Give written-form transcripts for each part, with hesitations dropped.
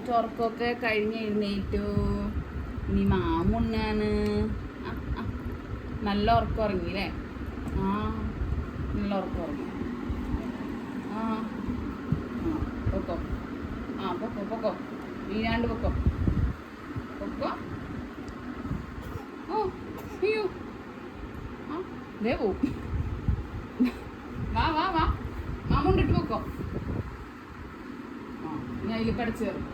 ചൊറക്കൊക്കെ കഴിഞ്ഞ് എഴുന്നേറ്റു. ഇനി മാമുണ്ണാണ്. നല്ല ഉറക്കം ഉറങ്ങി അല്ലേ? നല്ല ഉറക്കം ഉറങ്ങി. പൊക്കോ. പൊക്കോ പൊക്കോ. വീഴാണ്ട് പൊക്കോ പൊക്കോ. അയ്യോ ദേ പോവും. വാ വാ വാ, മാമുണ്ടിട്ട് പൊക്കോ. ഞാൻ അതിൽ കടിച്ചു കയറും.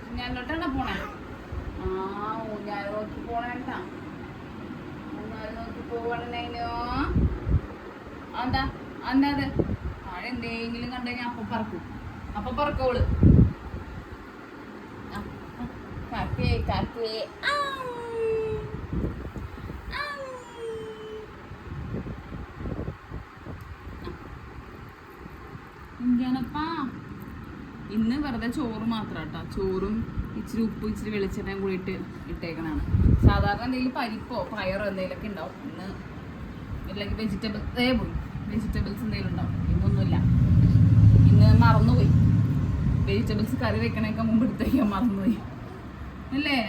ഊഞ്ഞാലോട്ടാണോ പോണേ? ഊഞ്ഞാൽ നോക്കി പോണേട്ടാ. ഊഞ്ഞാൽ നോക്കി പോവണേനോ. എന്താ എന്താ അത്? താഴെ എന്തെങ്കിലും കണ്ടു കഴിഞ്ഞാൽ അപ്പൊ പറക്കോള്. കാക്കേ കാക്കേ. ഇങ്ങനപ്പാ ഇന്ന് വെറുതെ ചോറ് മാത്രം കേട്ടോ. ചോറും ഇച്ചിരി ഉപ്പ് ഇച്ചിരി വെളിച്ചെണ്ണയും കൂടിയിട്ട് ഇട്ടേക്കണാണ്. സാധാരണ എന്തെങ്കിലും പരിപ്പോ പയറോ എന്തെങ്കിലുമൊക്കെ ഉണ്ടാവും. ഇന്ന് അല്ലെങ്കിൽ വെജിറ്റബിൾസ് എന്തെങ്കിലും ഉണ്ടാവും. ഇന്നൊന്നുമില്ല. ഇന്ന് മറന്നുപോയി. വെജിറ്റബിൾസ് കറി വെക്കണേക്കാൾ മുമ്പ് എടുത്തേക്കാൻ മറന്നുപോയി അല്ലേ?